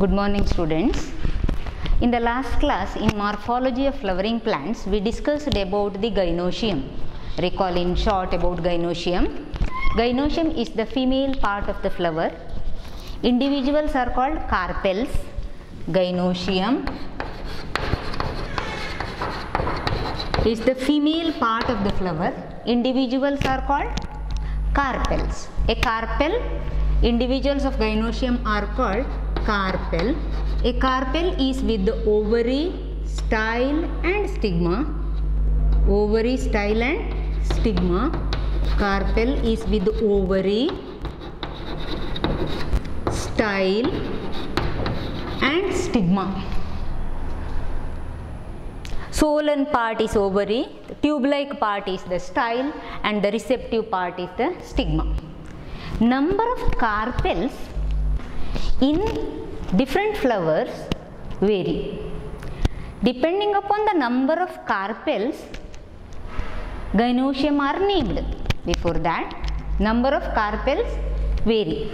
Good morning, students. In the last class in morphology of flowering plants, we discussed about the gynoecium. Recall in short about gynoecium. Gynoecium is the female part of the flower. Individuals are called carpels. Gynoecium is the female part of the flower. Individuals are called carpels. A carpel, individuals of gynoecium are called carpel. A carpel is with the ovary, style and stigma. Ovary, style and stigma. Carpel is with the ovary, style and stigma. Swollen part is ovary, the tube-like part is the style and the receptive part is the stigma. Number of carpels in different flowers vary. Depending upon the number of carpels, gynoecium are named. Before that, number of carpels vary.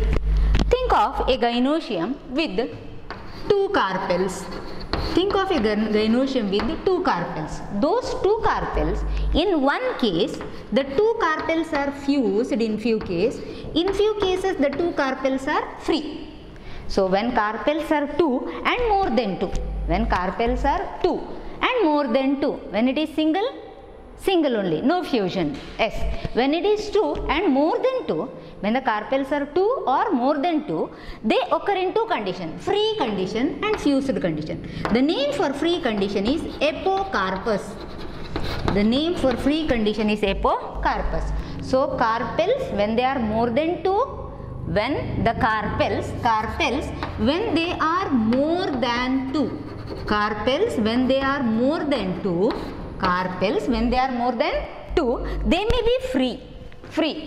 Think of a gynoecium with two carpels. Think of a gynoecium with two carpels. Those two carpels, in one case, the two carpels are fused in few cases. In few cases, the two carpels are free. So, when carpels are 2 and more than 2, when carpels are 2 and more than 2, when it is single, single only, no fusion, S. When it is 2 and more than 2, when the carpels are 2 or more than 2, they occur in two conditions, free condition and fused condition. The name for free condition is apocarpus. The name for free condition is apocarpus. So, carpels when they are more than 2, when the carpels when they are more than 2, carpels when they are more than 2, carpels when they are more than 2, they may be free,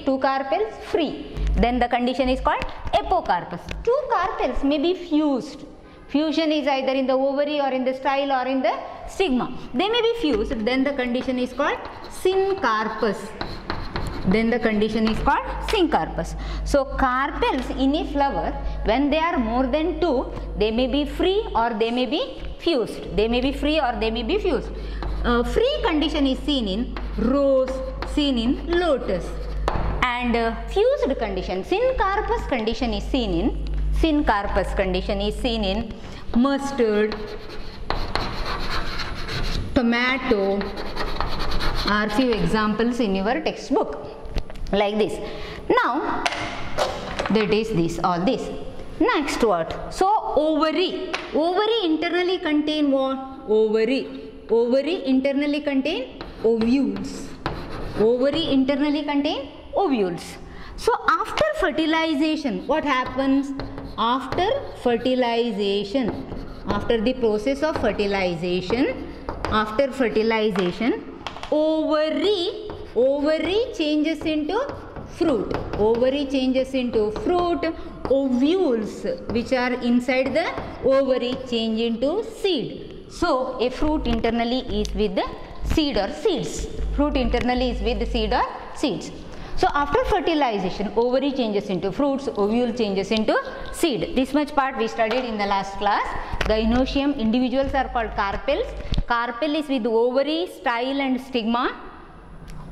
two carpels free, then the condition is called apocarpus. Two carpels may be fused. Fusion is either in the ovary or in the style or in the stigma. They may be fused, then the condition is called syncarpus. Then the condition is called syncarpus. So, carpels in a flower, when they are more than 2, they may be free or they may be fused. They may be free or they may be fused. Free condition is seen in rose, seen in lotus. And fused condition, syncarpus condition is seen in mustard, tomato, are few examples in your textbook like this. Now that is this, all this. Next what? So ovary internally contain what? Ovary internally contain ovules. Ovary internally contain ovules. So after fertilization, what happens? After fertilization, after the process of fertilization, ovary changes into fruit. Ovary changes into fruit. Ovules which are inside the ovary change into seed. So, a fruit internally is with the seed or seeds. Fruit internally is with the seed or seeds. So, after fertilization, ovary changes into fruits, ovule changes into seed. This much part we studied in the last class. Gynoecium individuals are called carpels. Carpel is with ovary, style and stigma.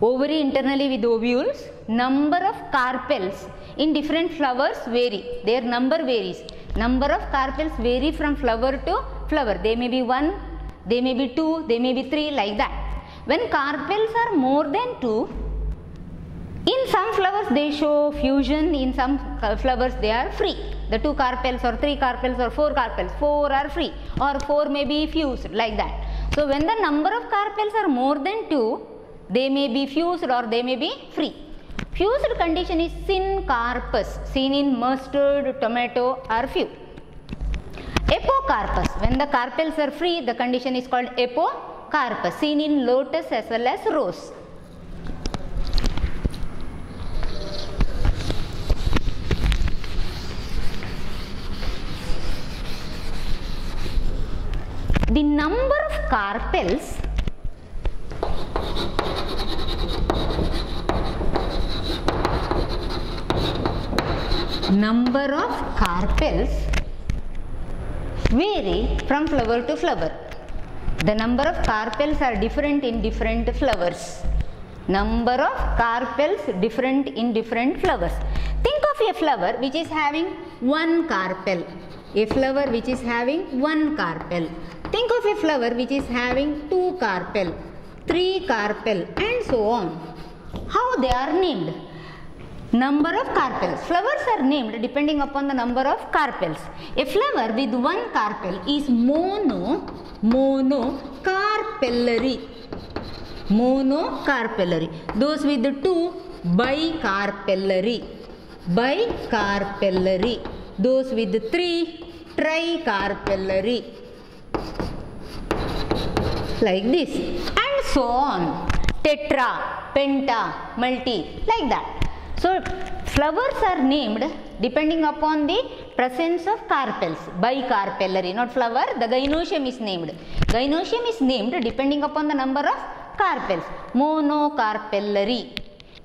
Ovary internally with ovules. Number of carpels in different flowers vary. Their number varies. Number of carpels vary from flower to flower. They may be 1, they may be 2, they may be 3, like that. When carpels are more than 2, in some flowers they show fusion, in some flowers they are free. The 2 carpels or 3 carpels or 4 carpels, 4 are free or 4 may be fused, like that. So, when the number of carpels are more than 2, they may be fused or they may be free. Fused condition is syncarpus, seen in mustard, tomato are few. Apocarpus, when the carpels are free, the condition is called apocarpus, seen in lotus as well as rose. The number of carpels number of carpels vary from flower to flower. The number of carpels are different in different flowers. Number of carpels different in different flowers. Think of a flower which is having one carpel. A flower which is having one carpel. Think of a flower which is having two carpel, three carpel, and so on. How they are named? Number of carpels. Flowers are named depending upon the number of carpels. A flower with one carpel is monocarpellary. Monocarpellary. Those with the two, bicarpellary. Bicarpellary. Those with the three, tricarpellary. Like this. And so on. Tetra, penta, multi. Like that. So, flowers are named depending upon the presence of carpels. Bicarpellary. Not flower. The gynoecium is named. Gynoecium is named depending upon the number of carpels. Monocarpellary,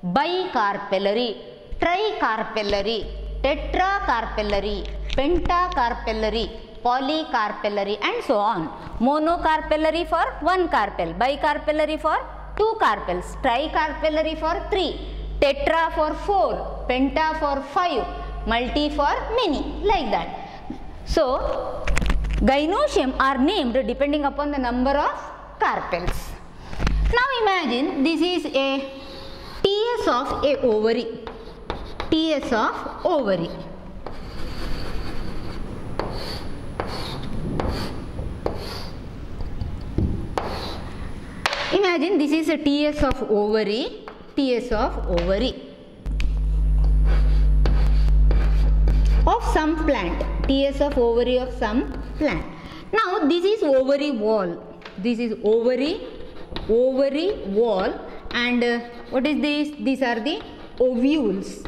bicarpellary, tricarpellary, tetracarpellary, pentacarpellary, polycarpellary, and so on. Monocarpellary for one carpel, bicarpellary for two carpels, tricarpellary for three, tetra for four, penta for five, multi for many, like that. So, gynoecium are named depending upon the number of carpels. Now imagine this is a TS of a ovary. TS of ovary. Imagine this is a TS of ovary. TS of ovary of some plant. TS of ovary of some plant. Now this is ovary wall. This is ovary wall, and what is this? These are the ovules.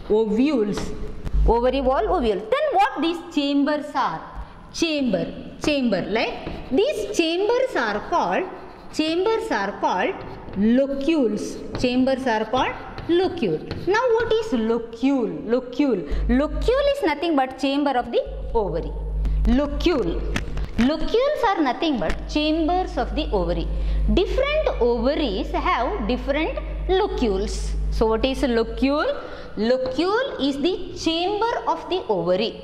Ovary wall, ovule. Then what these chambers are? Chamber, like these chambers are called locules. Chambers are called locule. Now what is locule? Locule is nothing but chamber of the ovary. Locules are nothing but chambers of the ovary. Different ovaries have different locules. So what is locule? Locule is the chamber of the ovary.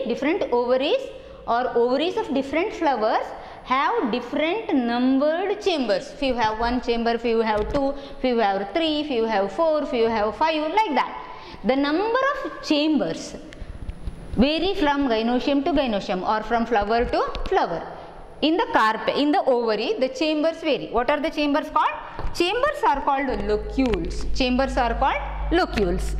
Different ovaries or ovaries of different flowers have different numbered chambers. Few have one chamber, few have two, few have three, few have four, few have five, like that. The number of chambers vary from gynoecium to gynoecium or from flower to flower. In the ovary, the chambers vary. What are the chambers called? Chambers are called locules. Chambers are called locules.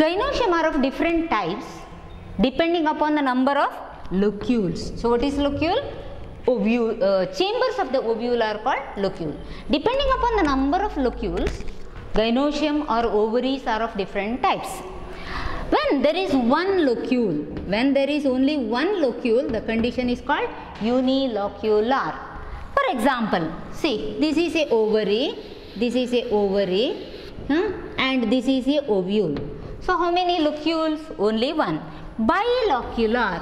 Gynoecium are of different types depending upon the number of locules. So what is locule? Chambers of the ovule are called locule. Depending upon the number of locules, gynoecium or ovaries are of different types. When there is one locule, when there is only one locule, the condition is called unilocular. For example, see, this is a ovary, and this is a ovule. So how many locules? Only one. Bilocular.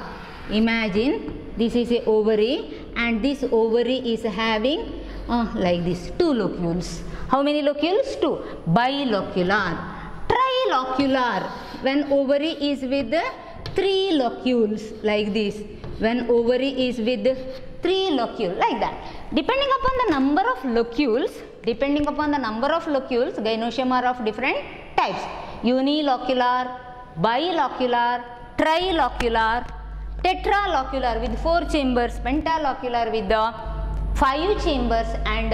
Imagine this is a ovary and this ovary is having like this, two locules. How many locules? Two. Bilocular. Trilocular. When ovary is with three locules, like this. When ovary is with three locules, like that. Depending upon the number of locules, Depending upon the number of locules, gynosium are of different types. Unilocular, bilocular, trilocular, tetralocular with 4 chambers, pentalocular with 5 chambers, and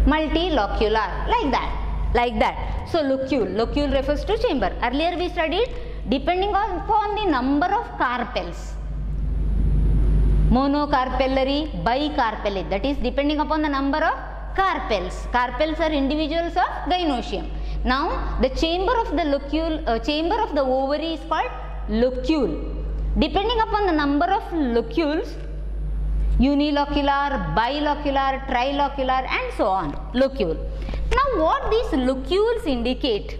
multilocular, like that. So locule refers to chamber. Earlier we studied depending upon the number of carpels. Monocarpellary, bicarpellary, that is depending upon the number of carpels. Carpels are individuals of gynosium. Now the chamber of the locule, chamber of the ovary is called locule. Depending upon the number of locules, unilocular, bilocular, trilocular, and so on, locule. Now what these locules indicate?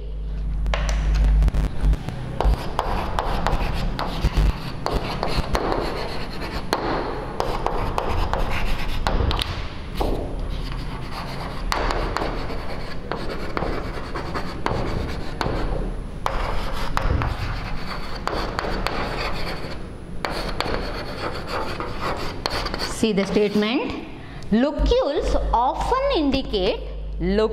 See the statement. Locules often indicate the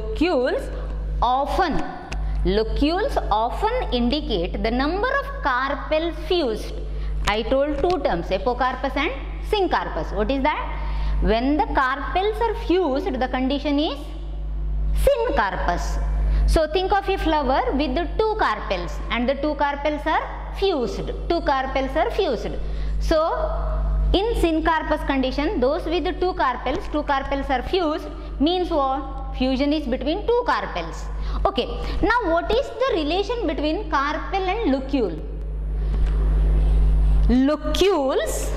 number of carpels fused. I told 2 terms, apocarpus and syncarpus. What is that? When the carpels are fused, the condition is syncarpus. So think of a flower with the 2 carpels, and the 2 carpels are fused. 2 carpels are fused. So in syncarpus condition, those with the 2 carpels are fused, means what? Fusion is between 2 carpels. Okay. Now what is the relation between carpel and locule? Locules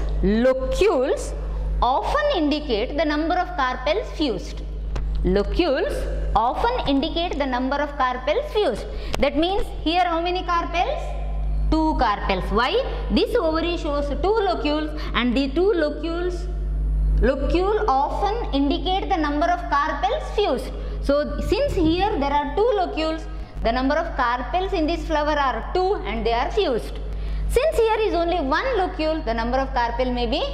often indicate the number of carpels fused. Locules often indicate the number of carpels fused. That means here how many carpels? 2 carpels. Why? This ovary shows 2 locules, and the 2 locule often indicate the number of carpels fused. So since here there are 2 locules, the number of carpels in this flower are 2 and they are fused. Since here is only 1 locule, the number of carpel may be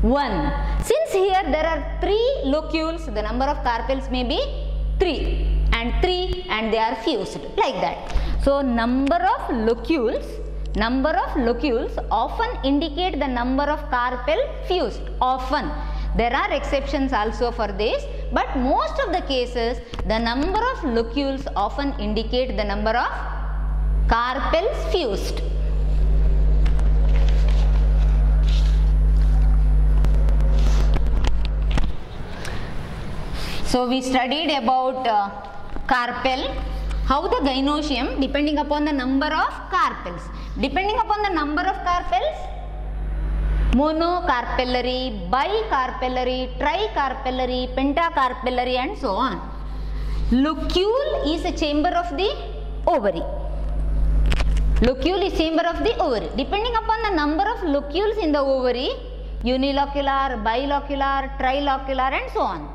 1. Since here there are 3 locules, the number of carpels may be 3 and they are fused, like that. So number of locules often indicate the number of carpel fused. Often. There are exceptions also for this, but most of the cases the number of locules often indicate the number of carpels fused. So we studied about carpel, how the gynosium, depending upon the number of carpels. Depending upon the number of carpels, monocarpellary, bicarpellary, tricarpellary, pentacarpellary, and so on. Locule is a chamber of the ovary. Locule is chamber of the ovary. Depending upon the number of locules in the ovary, unilocular, bilocular, trilocular, and so on.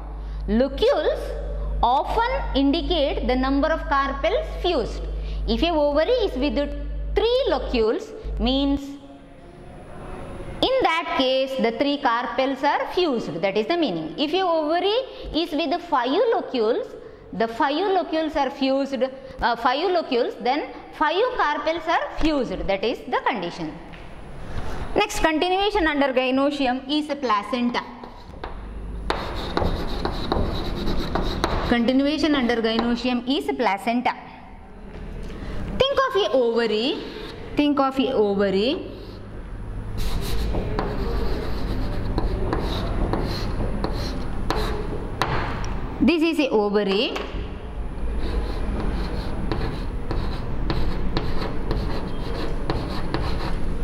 Locules often indicate the number of carpels fused. If a ovary is with 3 locules, means in that case the 3 carpels are fused. That is the meaning. If your ovary is with 5 locules, the 5 locules are fused, 5 locules, then 5 carpels are fused. That is the condition. Next, continuation under gynosium is a placenta. Continuation under gynosium is a placenta. Think of a ovary. Think of a ovary. This is a ovary.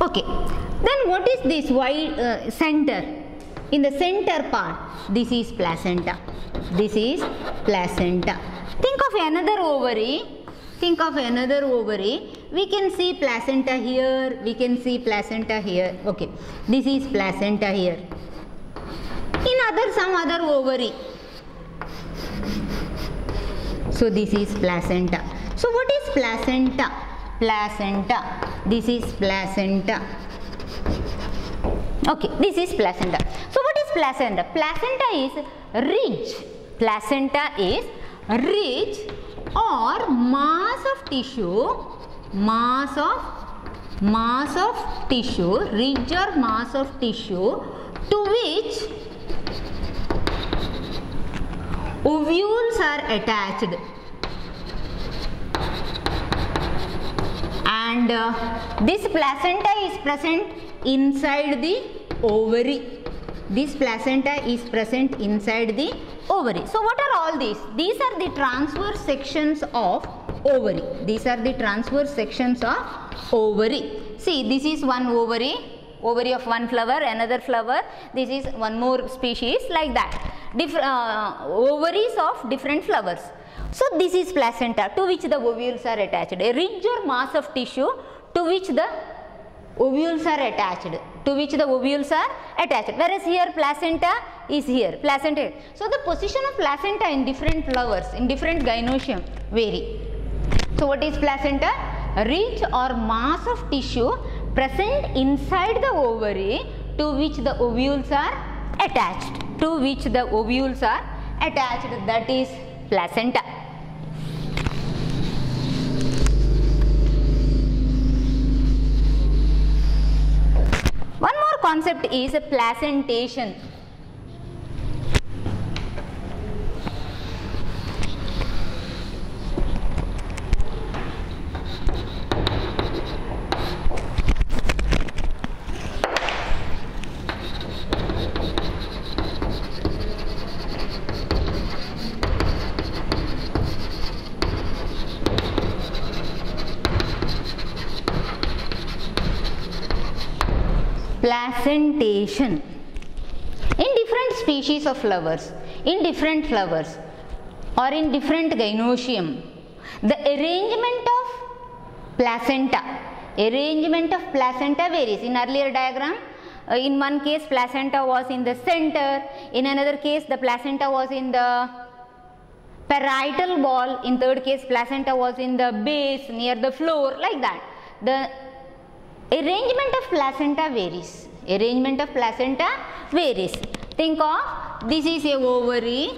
Okay. Then what is this wide center? In the center part, this is placenta. This is placenta. Think of another ovary. Think of another ovary. We can see placenta here. We can see placenta here. Okay. This is placenta here. In some other ovary. So this is placenta. So what is placenta? Placenta. This is placenta. Okay, this is placenta. So what is placenta? Placenta is ridge. placenta is rich or mass of tissue, rich or mass of tissue to which ovules are attached, and this placenta is present inside the ovary. This placenta is present inside the ovary. So what are all these? These are the transverse sections of ovary. These are the transverse sections of ovary. See, this is one ovary, ovary of one flower, another flower. This is one more species, like that. Ovaries of different flowers. So this is placenta to which the ovules are attached. A ridge or mass of tissue to which the ovules are attached. Whereas here placenta is here. Placenta. So the position of placenta in different flowers, in different gynoecium vary. So what is placenta? A ridge or mass of tissue present inside the ovary to which the ovules are attached. That is placenta. One more concept is placentation. Placentation. In different species of flowers, in different flowers or in different gynoecium, the arrangement of placenta varies. In earlier diagram, in one case placenta was in the center, in another case the placenta was in the parietal wall, in third case placenta was in the base near the floor, like that. The arrangement of placenta varies. Think of, this is a ovary,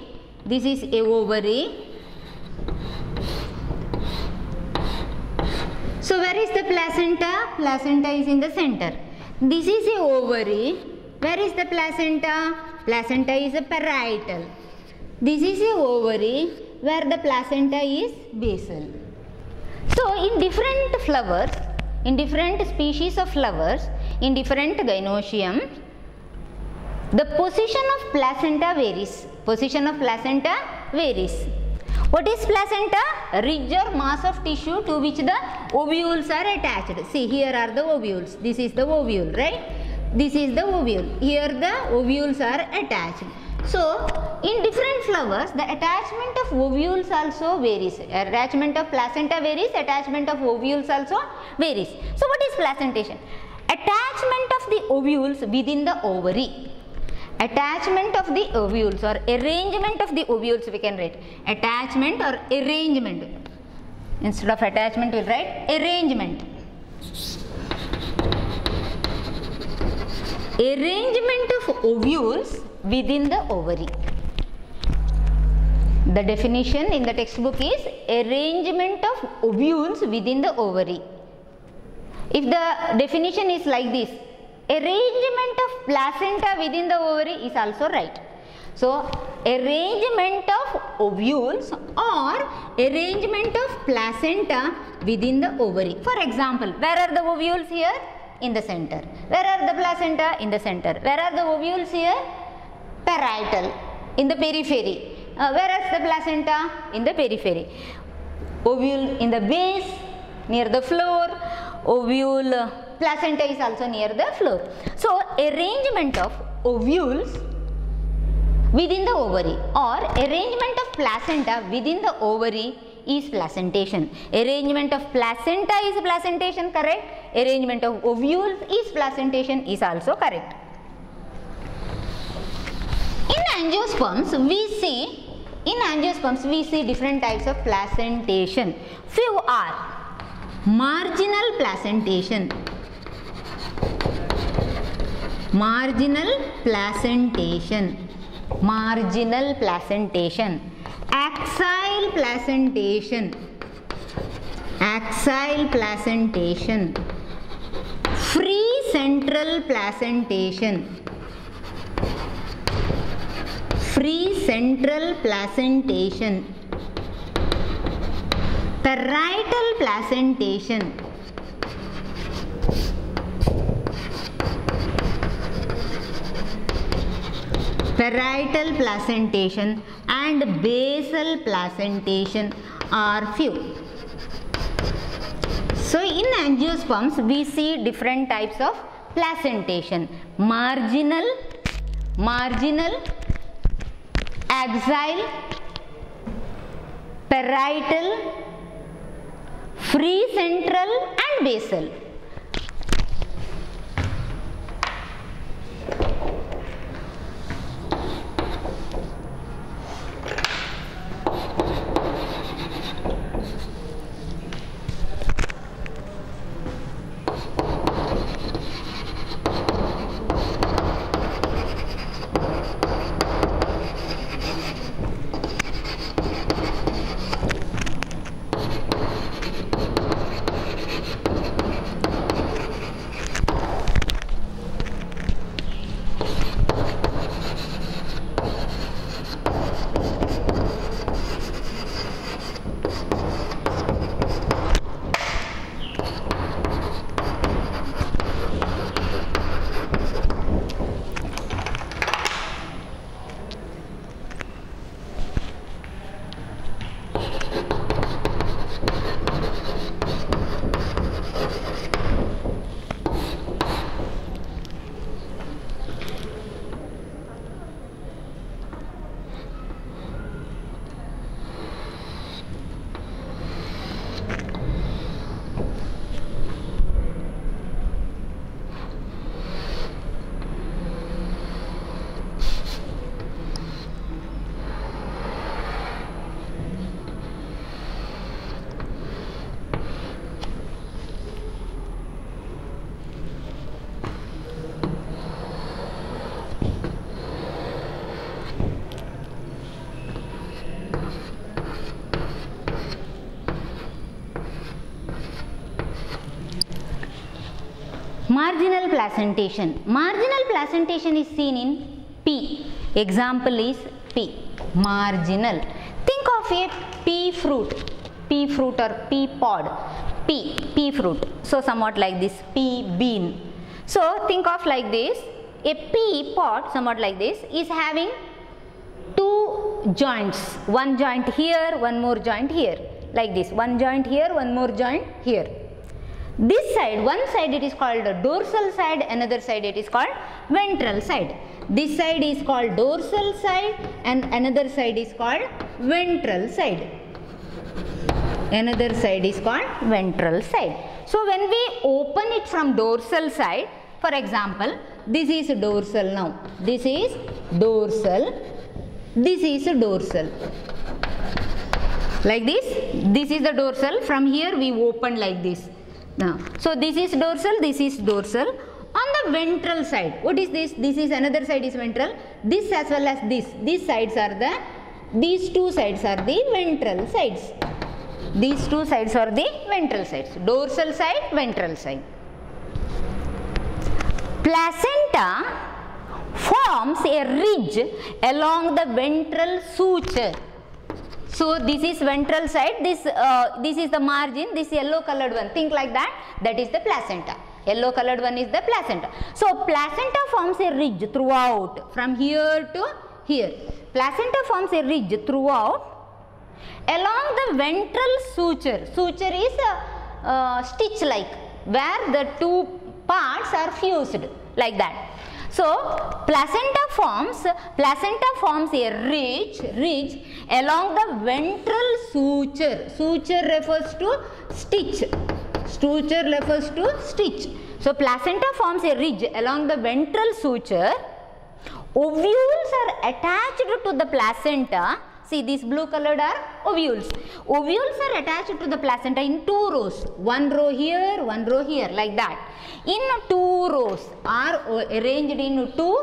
So where is the placenta? Placenta is in the center. This is a ovary. Where is the placenta? Placenta is a parietal. This is a ovary where the placenta is basal. So in different flowers, in different species of flowers, in different gynoecium, the position of placenta varies. What is placenta? A ridge or mass of tissue to which the ovules are attached. See, here are the ovules. This is the ovule, right? This is the ovule. Here the ovules are attached. So, in different flowers, the attachment of ovules also varies. Attachment of placenta varies, attachment of ovules also varies. So, what is placentation? Attachment of the ovules within the ovary. Attachment of the ovules or arrangement of the ovules, we can write. Attachment or arrangement. Instead of attachment, we will write arrangement. Arrangement of ovules within the ovary. The definition in the textbook is arrangement of ovules within the ovary. If the definition is like this, arrangement of placenta within the ovary is also right. So, arrangement of ovules or arrangement of placenta within the ovary. For example, where are the ovules here? In the center. Where are the placenta? In the center. Where are the ovules here? Parietal, in the periphery. Where is the placenta? In the periphery. Ovule in the base, near the floor. Ovule, placenta is also near the floor. So, arrangement of ovules within the ovary or arrangement of placenta within the ovary is placentation. Arrangement of placenta is placentation, correct? Arrangement of ovules is placentation is also correct. In angiosperms, we see different types of placentation. Few are marginal placentation. Marginal placentation. marginal placentation, axile placentation, axial placentation, free central placentation, free central placentation, parietal placentation, parietal placentation and basal placentation are few. So in angiosperms we see different types of placentation: marginal, axial, parietal, free central and basal. Marginal placentation. Marginal placentation is seen in pea. Example is pea. Marginal. Think of a pea fruit or pea pod. Pea fruit. So somewhat like this, pea bean. So think of like this. A pea pod, somewhat like this, is having two joints. One joint here, one more joint here. Like this. One joint here, one more joint here. This side, one side it is called the dorsal side, another side it is called ventral side. This side is called dorsal side and another side is called ventral side. Another side is called ventral side. So when we open it from dorsal side, for example, this is dorsal now. This is dorsal. This is dorsal. Like this. This is the dorsal. From here we open like this. Now, so this is dorsal, this is dorsal. On the ventral side, what is this? This is another side is ventral. This as well as this. These sides are the, these two sides are the ventral sides. These two sides are the ventral sides. Dorsal side, ventral side. Placenta forms a ridge along the ventral suture. So this is ventral side, this is the margin, this yellow colored one, think like that, that is the placenta. Yellow colored one is the placenta. So placenta forms a ridge throughout, from here to here. Placenta forms a ridge throughout along the ventral suture. Suture is a stitch like, where the two parts are fused, like that. So placenta forms a ridge along the ventral suture. Suture refers to stitch. Suture refers to stitch. So placenta forms a ridge along the ventral suture. Ovules are attached to the placenta. See, these blue colored are ovules. Ovules are attached to the placenta in two rows. One row here, like that. In two rows, are arranged in two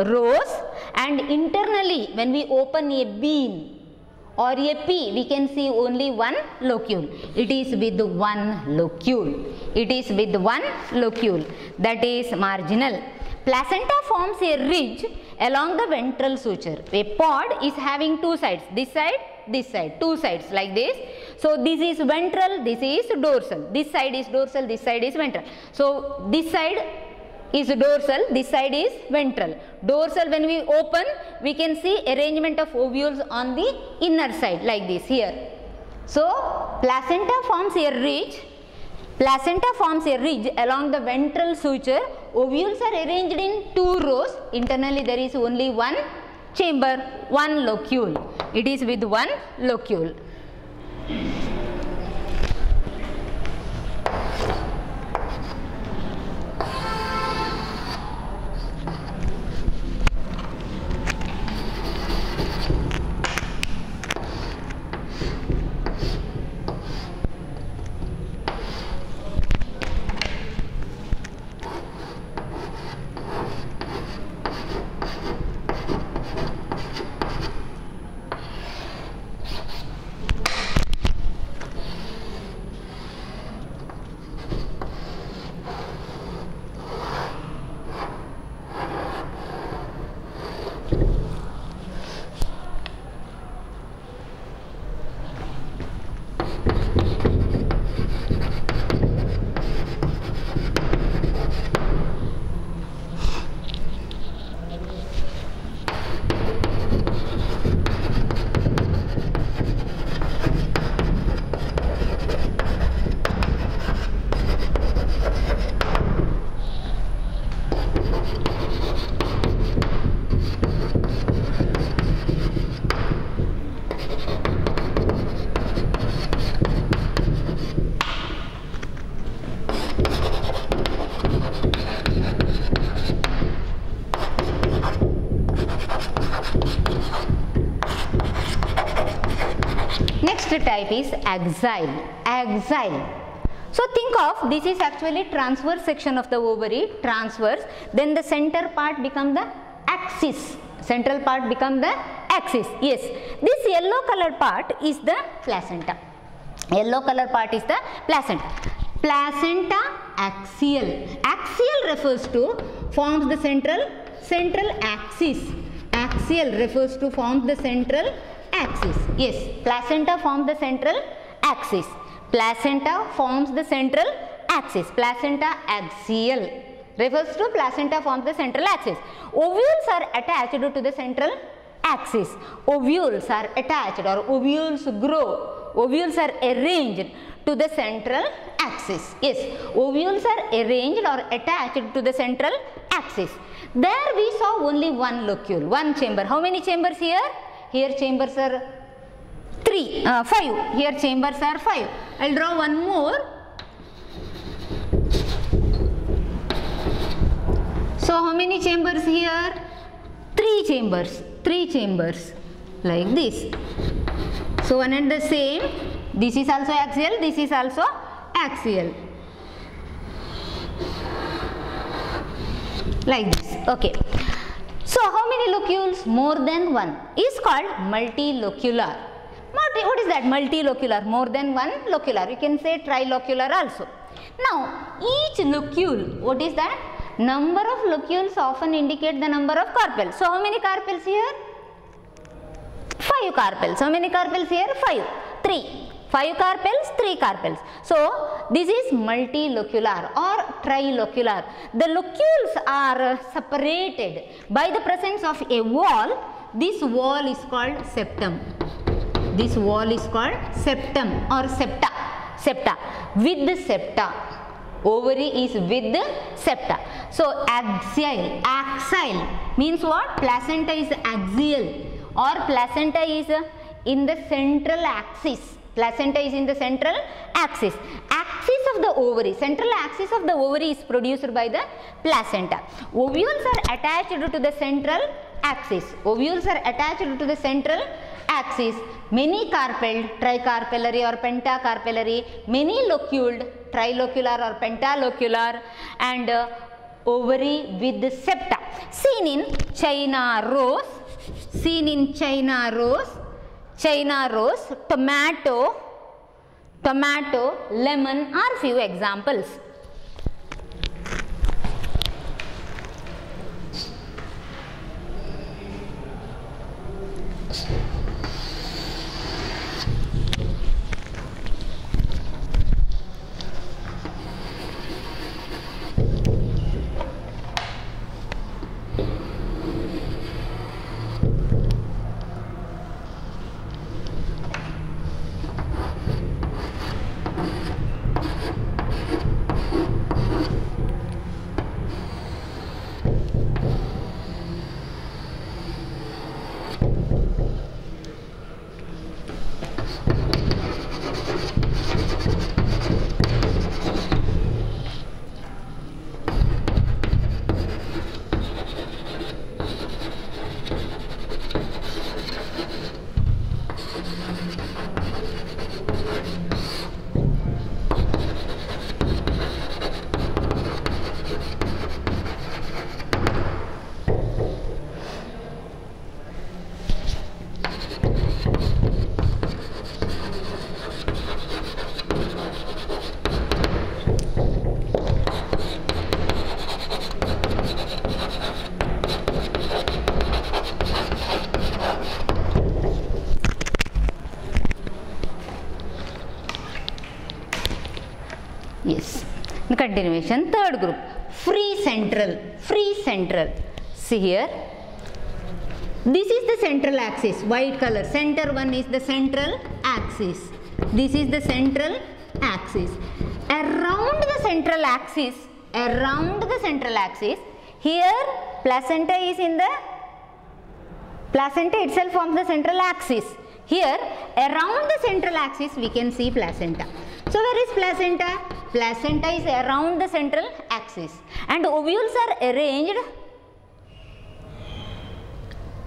rows, and internally when we open a bean or a pea, we can see only one locule. It is with one locule. It is with one locule, that is marginal. Placenta forms a ridge along the ventral suture. A pod is having two sides, this side, two sides like this. So this is ventral, this is dorsal. This side is dorsal, this side is ventral. So this side is dorsal, this side is ventral. Dorsal, when we open, we can see arrangement of ovules on the inner side like this here. So placenta forms a ridge. Placenta forms a ridge along the ventral suture. Ovules are arranged in two rows. Internally there is only one chamber, one locule. It is with one locule. Type is axile. So think of, this is actually transverse section of the ovary, transverse, then the center part become the axis, central part become the axis. Yes, this yellow color part is the placenta. Yellow color part is the placenta. Placenta axial. Axial refers to forms the central axis. Axial refers to forms the central axis. Yes, placenta forms the central axis. Placenta forms the central axis. Placenta axial refers to placenta forms the central axis. Ovules are attached to the central axis. Ovules are attached, or ovules grow. Ovules are arranged to the central axis. Yes, ovules are arranged or attached to the central axis. There we saw only one locule, one chamber. How many chambers here? Here chambers are 5. Here chambers are 5. I will draw one more. So how many chambers here? 3 chambers. 3 chambers like this. So one and the same. This is also axial. This is also axial. Like this. Okay. So how many locules? More than one is called multilocular. What is that? Multilocular, more than one locular. You can say trilocular also. Now each locule, what is that? Number of locules often indicate the number of carpels. So how many carpels here? 5 carpels. How many carpels here? 5. 3. 5 carpels, 3 carpels. So this is multilocular or trilocular. The locules are separated by the presence of a wall. This wall is called septum. This wall is called septum or septa. Septa. With the septa. Ovary is with the septa. So axial. Axial means what? Placenta is axial or placenta is in the central axis. Placenta is in the central axis. Axis of the ovary. Central axis of the ovary is produced by the placenta. Ovules are attached to the central axis. Ovules are attached to the central axis. Many carpelled, tricarpellary or pentacarpellary. Many loculed, trilocular or pentalocular. And ovary with septa. Seen in China rose, seen in China rose, tomato, lemon are few examples. Yes. In continuation, third group, free central. See here, this is the central axis, white color. Center one is the central axis. This is the central axis. Around the central axis, here placenta is in the, placenta itself forms the central axis. Here around the central axis we can see placenta. So where is placenta? Placenta is around the central axis and ovules are arranged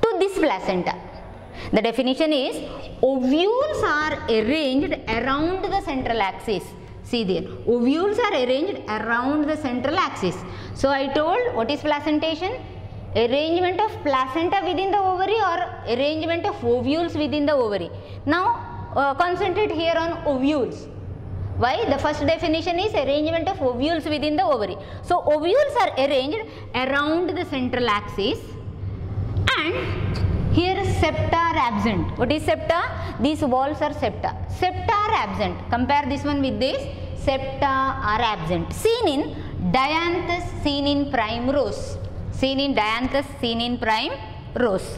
to this placenta. The definition is ovules are arranged around the central axis. See there, ovules are arranged around the central axis. So I told, what is placentation? Arrangement of placenta within the ovary or arrangement of ovules within the ovary. Now concentrate here on ovules. Why? The first definition is arrangement of ovules within the ovary. So ovules are arranged around the central axis and here septa are absent. What is septa? These walls are septa. Septa are absent. Compare this one with this. Septa are absent. Seen in dianthus, seen in prime rose. Seen in dianthus, seen in prime rose.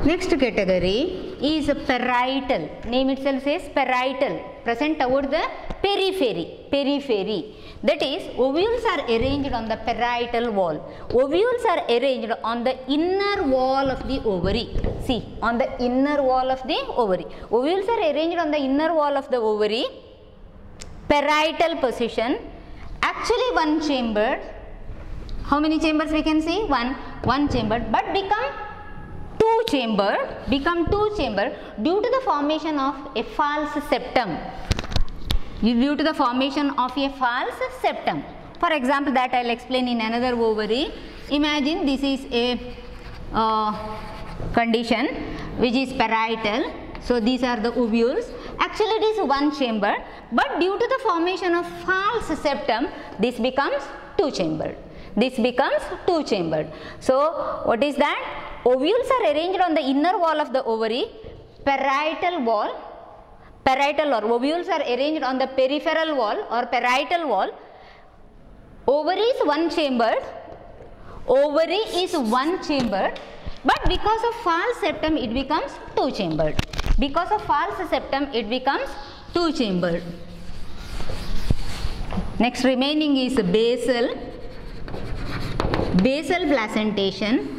Next category, is parietal. Name itself says parietal, present towards the periphery. That is, ovules are arranged on the parietal wall. Ovules are arranged on the inner wall of the ovary. See, on the inner wall of the ovary. Ovules are arranged on the inner wall of the ovary, parietal position, actually one chambered. How many chambers we can see? One chambered, but become two chambered due to the formation of a false septum. Due to the formation of a false septum. For example, that I will explain in another ovary. Imagine this is a condition which is parietal. So these are the ovules. Actually it is one chamber, but due to the formation of false septum, this becomes two chambered. So what is that? Ovules are arranged on the inner wall of the ovary, parietal wall. Ovules are arranged on the peripheral wall or parietal wall. Ovary is one chambered, but because of false septum it becomes two chambered. Next remaining is basal placentation.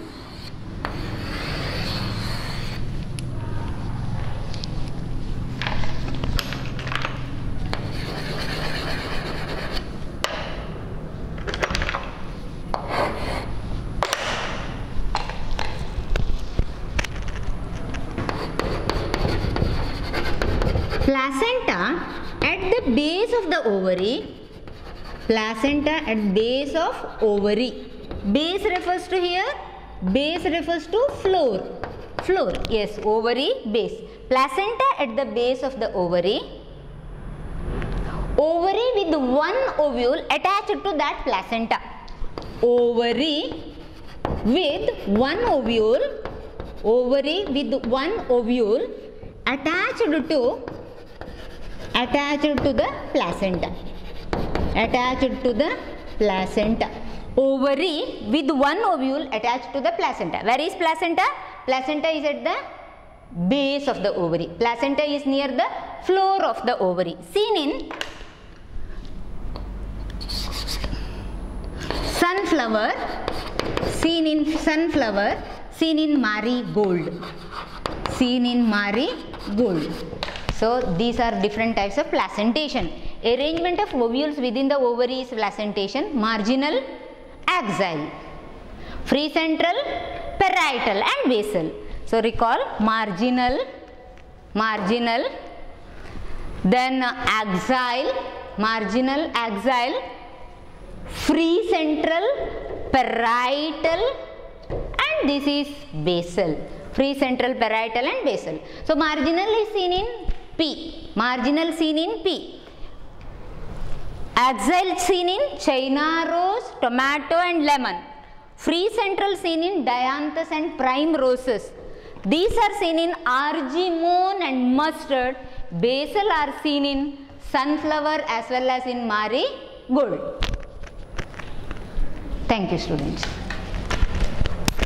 Placenta at the base of the ovary. Base refers to here. Base refers to floor. Yes, ovary base. Placenta at the base of the ovary. Ovary with one ovule attached to that placenta. Ovary with one ovule attached to the placenta. Ovary with one ovule attached to the placenta. Where is placenta? Placenta is at the base of the ovary. Placenta is near the floor of the ovary. Seen in sunflower, seen in marigold. So these are different types of placentation. Arrangement of ovules within the ovary is placentation. Marginal, axial, free central, parietal and basal. So recall marginal, then axial, free central, parietal, and this is basal. Free central, parietal and basal. So marginal is seen in P. Axial seen in China rose, tomato and lemon. Free central seen in dianthus and prime roses. These are seen in argemone and mustard. Basal are seen in sunflower as well as in marigold. Thank you, students.